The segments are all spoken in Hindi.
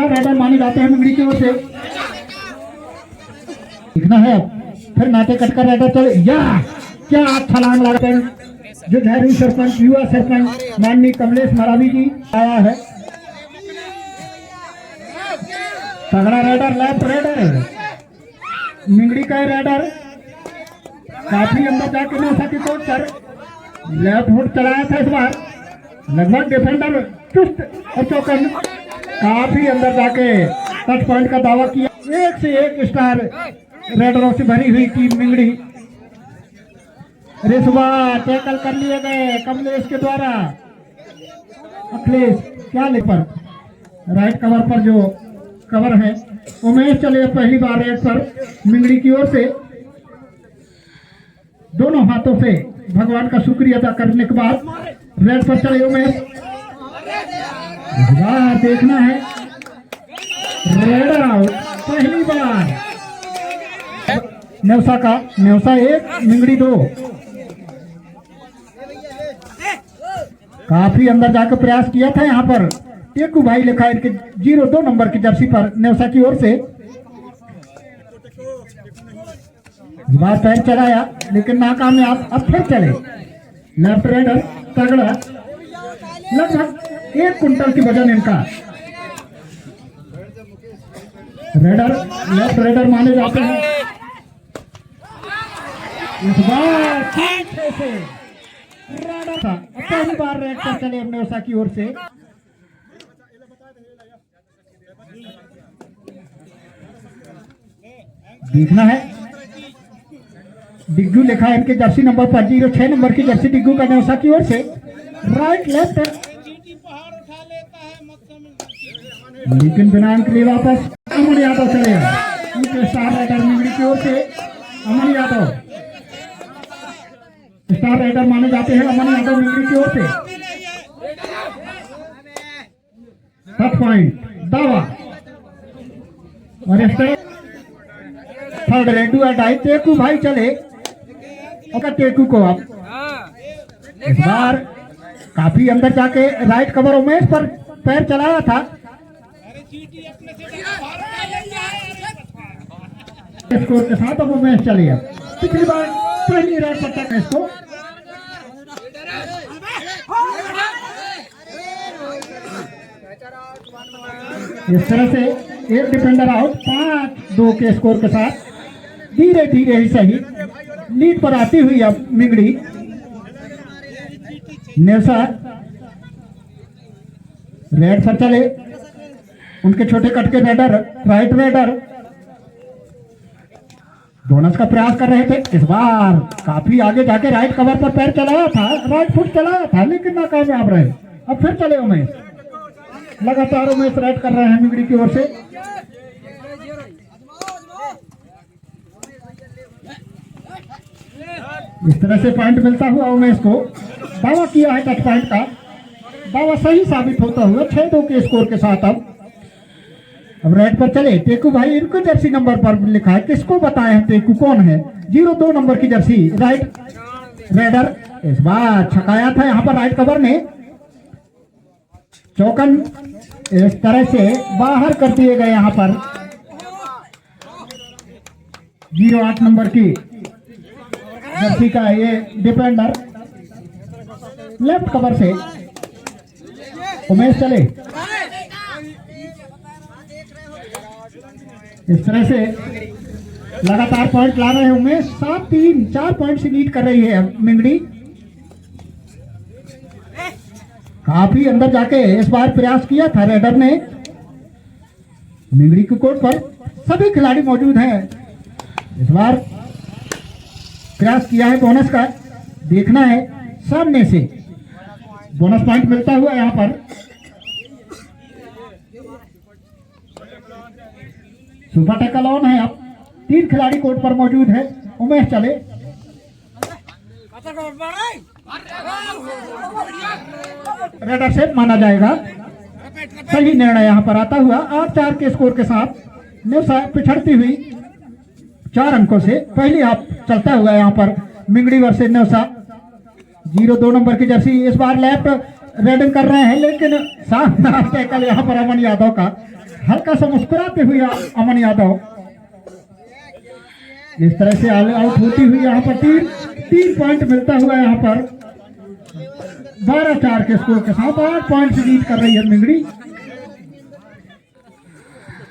स्टार राइडर माने जाते हैं मिंगड़ी की ओर से। दिखना है अब फिर नाटे कटकर राइडर चले या क्या छलांग लगाते हैं जो झारी सरपंच युवा सरपंच माननीय कमलेश मरावी जी आया है। तगड़ा राइडर लेफ्ट राइडर मिंगड़ी का राइडर काफी अंदर जाके नौसा की कोट पर लेफ्ट फुट चलाया था इस बार। लगभग डिफेंडर चुस्त और चौकन काफी अंदर जाके टच पॉइंट का दावा किया। एक से एक स्टार रेडरों से भरी हुई टीम मिंगड़ी। रेसवा टैकल कर लिए गए कमलेश के द्वारा। अखिलेश क्या ले पर राइट कवर पर जो कवर है उमेश चले पहली बार रेड पर मिंगड़ी की ओर से। दोनों हाथों से भगवान का शुक्रिया अदा करने के बाद रेड पर चले उमेश। देखना है रेडर आउट पहली बार नेवसा का। नेवसा 1 मिंगड़ी 2। काफी अंदर जाकर प्रयास किया था यहाँ पर टेकू भाई लिखा है इनके 02 नंबर की जर्सी पर नेवसा की ओर से। बार पैर चलाया लेकिन नाकामयाब। अब फिर चले लेफ्ट राइडर तगड़ा लगभग 1 कुंटल की वजन इनका। राइडर लेफ्ट राइडर माने जाते हैं। इस बार से राइडर था पहली बार रेड पर चले नेवसा की ओर से। देखना है डिग्गू लिखा है इनके जर्सी नंबर पर 06 नंबर की जर्सी डिग्गू का नेवसा की ओर से। राइट लेफ्ट लेकिन बिना अंक लिए वापस अमन यादव चले उनके स्टार राइडर मिंगड़ी की ओर से। अमन यादव स्टार राइडर माने जाते हैं अमन यादव मिंगड़ी की ओर से। टच पॉइंट दावा और थर्ड रेडू अटाई टेकू भाई चले और टेकू को अब इस बार काफी अंदर जाके राइट कवर उमेश पर पैर चलाया था। स्कोर के साथ अब उमेश चले। पिछली बार पहली राइट पर तक इसको इस तरह से एक डिफेंडर आउट 5-2 के स्कोर के साथ धीरे धीरे ही सही लीड पर आती हुई अब मिंगड़ी। नेवसा रेड पर चले उनके छोटे कट के राइडर राइट राइडर बोनस का प्रयास कर रहे थे। इस बार काफी आगे जाके राइट कवर पर पैर चलाया था राइट फुट चलाया था लेकिन नाकामयाब रहे। अब फिर चले उमेश लगातार उमेश राइट कर रहे हैं मिंगड़ी की ओर से। इस तरह से पॉइंट मिलता हुआ उमेश को। दावा किया है टच पॉइंट का दावा सही साबित होता हुआ 6-2 के स्कोर के साथ अब राइट पर चले टेकू भाई इनको जर्सी नंबर पर लिखा है। किसको बताए हैं टेकू कौन है? 02 नंबर की जर्सी राइट राइडर। इस बार छकाया था यहाँ पर राइट कवर ने। चौकन इस तरह से बाहर कर दिए गए यहाँ पर 08 नंबर की जर्सी का ये डिफेंडर लेफ्ट कवर से उमेश चले। इस तरह से लगातार पॉइंट ला रहे हैं उमेश। 7-3 4 पॉइंट से लीड कर रही है मिंगड़ी। काफी अंदर जाके इस बार प्रयास किया था रेडर ने। मिंगड़ी के कोर्ट पर सभी खिलाड़ी मौजूद हैं। इस बार प्रयास किया है बोनस का। देखना है सामने से बोनस पॉइंट मिलता हुआ यहाँ पर। सुपर टैकल ऑन है। अब 3 खिलाड़ी कोर्ट पर मौजूद है। उमेश चले रेडर सेट माना जाएगा। सही निर्णय यहाँ पर आता हुआ 8-4 के स्कोर के साथ नेवसा पिछड़ती हुई 4 अंकों से पहली हाफ चलता हुआ यहाँ पर मिंगड़ी वर्सेस नेवसा। 02 नंबर की जर्सी इस बार लेफ्ट रेडिंग कर रहे हैं लेकिन सामने टैकल यहाँ पर अमन यादव का हल्का सा मुस्कुराते हुए अमन यादव इस तरह से आउट होती हुई यहाँ पर 3 पॉइंट मिलता हुआ यहाँ पर 12-4 के स्कोर के साथ 8 पॉइंट से लीड कर रही है मिंगड़ी।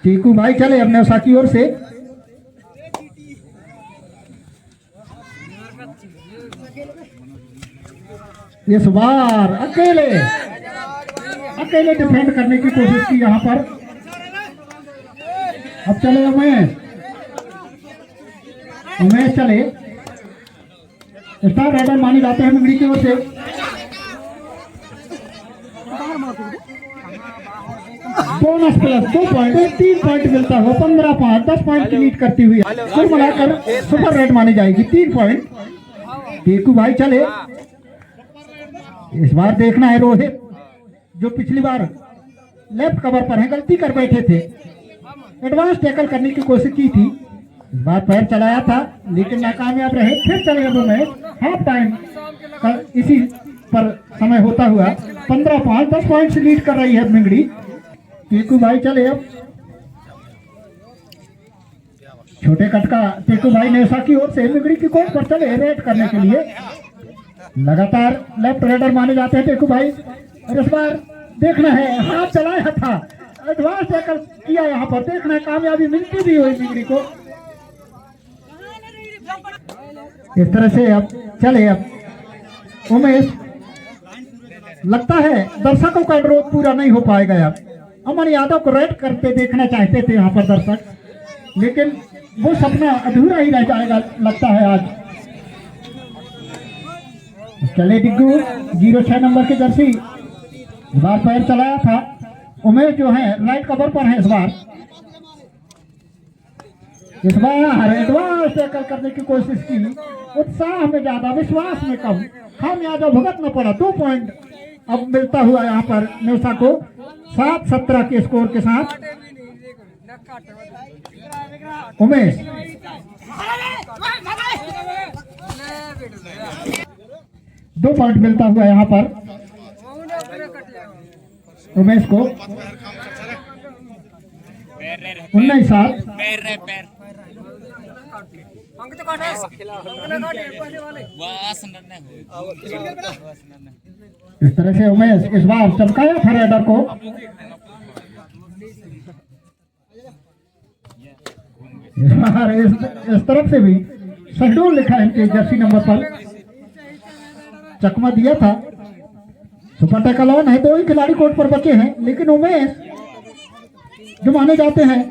टीकू भाई चले अपने उषा की ओर से। इस बार अकेले डिफेंड करने की कोशिश की यहाँ पर। अब चले उमेश चले स्टार राइडर माने जाते हैं मिंगड़ी की ओर से। बोनस प्लस 2 पॉइंट 3 पॉइंट मिलता हो 15-5 10 पॉइंट की लीड करती हुई कुल मिलाकर सुपर रेड मानी जाएगी 3 पॉइंट। टीकू भाई चले। इस बार देखना है रोहित जो पिछली बार लेफ्ट कवर पर है, गलती कर बैठे थे, एडवांस टैकल करने की कोशिश की थी, इस बार पैर चलाया था लेकिन नाकामयाब रहे। फिर चले अब मैच हाफ टाइम का इसी पर समय होता हुआ 15-5 10 पॉइंट से लीड कर रही है मिंगड़ी। टीकू भाई चले अब छोटे कटका टीकू भाई ने की ओर से मिंगड़ी की कोर्ट पर चले रेड करने के लिए। लगातार लेफ्ट रेडर माने जाते हैं टीकू भाई और इस बार देखना है हाथ चलाया था, एडवांस टैकल किया यहाँ पर, देखना है कामयाबी मिलती भी हुई मिंगड़ी को। इस तरह से अब चले अब उमेश लगता है दर्शकों का अनुरोध पूरा नहीं हो पाएगा। अब अमन यादव को रेड करते देखना चाहते थे यहाँ पर दर्शक, लेकिन वो सपना अधूरा ही रह जाएगा लगता है आज। चले डिग्गू 06 नंबर की जर्सी इस बार पैर चलाया था। उमेश जो है राइट कवर पर है इस बार एडवांस टैकल करने की कोशिश की, उत्साह में ज्यादा विश्वास में कम, खामियाजा भुगतना पड़ा। 2 पॉइंट अब मिलता हुआ यहाँ पर न्यूसा को 7-17 के स्कोर के साथ। उमेश 2 पॉइंट मिलता हुआ यहाँ पर उमेश को। 19-7 इस तरह से उमेश इस बार चमकाया था रेडर को। इस बार इस तरफ से भी शहडोल लिखा है इनके जर्सी नंबर पर, चकमा दिया था। सुपर टैकल ऑन है, 2 ही खिलाड़ी कोर्ट पर बचे हैं, लेकिन उमेश जो माने जाते हैं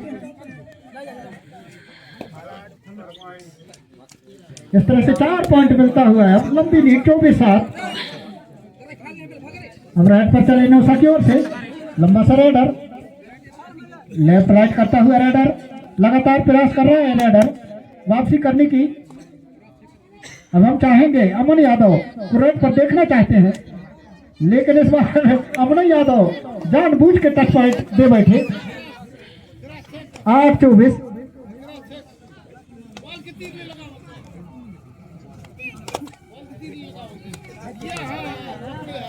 इस तरह से 4 पॉइंट मिलता हुआ है। अब लंबी लीड 24-7। अब राइट पर चले नौसा की ओर से लंबा सा रेडर, लेफ्ट राइट करता हुआ रेडर लगातार प्रयास कर रहे हैं रेडर वापसी करने की। अब हम चाहेंगे अमन यादव रेड पर देखना चाहते हैं, लेकिन इस बार अमन यादव जानबूझ के टच पॉइंट दे बैठे। 8-24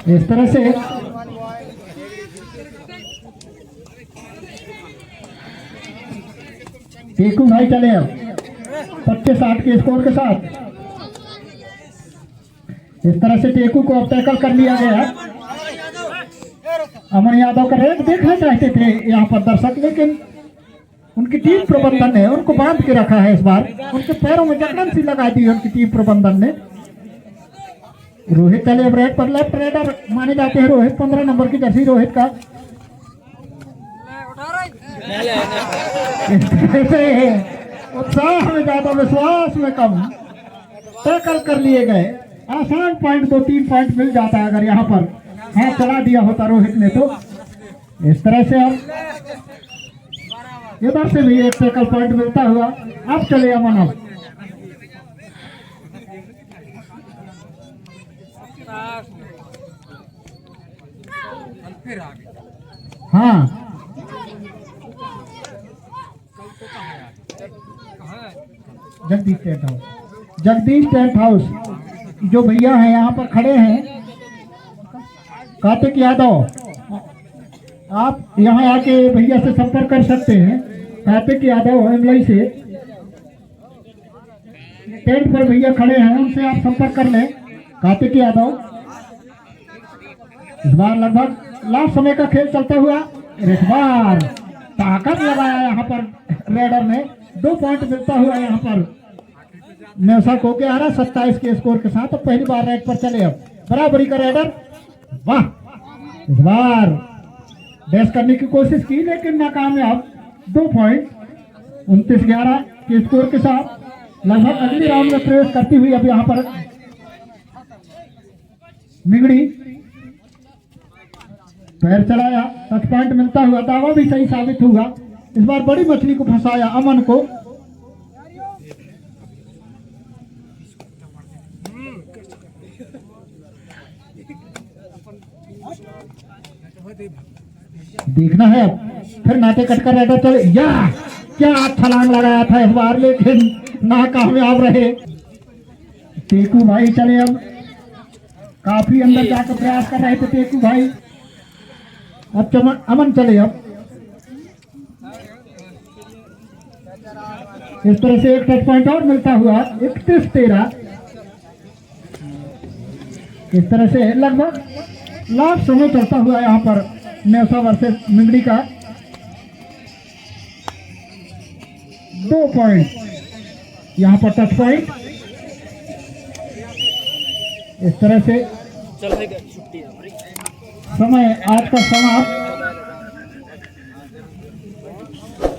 इस तरह से टीकू भाई चले अब 25-8 के स्कोर के साथ। इस तरह से टीकू को अब टैकल कर लिया गया। अमन यादव का रेड देखना चाहते थे यहाँ पर दर्शक, लेकिन उनकी टीम प्रबंधन ने उनको बांध के रखा है। इस बार उनके पैरों में जकड़न सी लगा दी है उनकी टीम प्रबंधन ने। रोहित चले अब रेड पर, लेफ्ट रेडर माने जाते हैं रोहित, 15 नंबर की जर्सी रोहित का। उत्साह में ज्यादा विश्वास में कम, टैकल कर लिए गए। आसान पॉइंट 2-3 पॉइंट मिल जाता है अगर यहाँ पर हाथ चला दिया होता रोहित ने तो। इस तरह से अब इधर से भी एक टैकल पॉइंट मिलता हुआ। अब चले अमन अब हाँ जगदीश टेंट हाउस जो भैया हैं यहाँ पर खड़े हैं, कार्तिक यादव आप यहाँ आके भैया से संपर्क कर सकते हैं। कार्तिक यादव एमलाई से टेंट पर भैया खड़े हैं, उनसे आप संपर्क कर लें। कार्तिक यादव इस बार लगभग लास्ट समय का खेल चलता हुआ, इस बार ताकत लगाया यहाँ पर रेडर ने, 2 पॉइंट मिलता हुआ यहाँ पर नेवसा को 11-27 के स्कोर के साथ। अब पहली बार रेड पर चले, अब बराबरी का रेडर। वाह, इस बार डैश करने की कोशिश की लेकिन नाकामयाब। 2 पॉइंट 29-11 के स्कोर के साथ लगभग अगली राउंड में प्रवेश करती हुई अब यहाँ पर मिंगड़ी पैर चलाया, टच पॉइंट मिलता हुआ, दावा भी सही साबित हुआ। इस बार बड़ी मछली को फंसाया अमन को। देखना है अब फिर नाटे कटकर रेडर चले, या क्या छलांग लगाया था इस बार लेकिन नाकामयाब रहे। टेकू भाई चले, अब काफी अंदर जाकर प्रयास कर रहे थे टेकू भाई। अब अमन चले, अब इस तरह से एक टच पॉइंट और मिलता हुआ 31-13। इस तरह से लगभग लास्ट समय चलता हुआ यहाँ पर नेवसा वर्सेस मिंगड़ी का। 2 पॉइंट यहाँ पर टच पॉइंट। इस तरह से समय आज का समाप्त।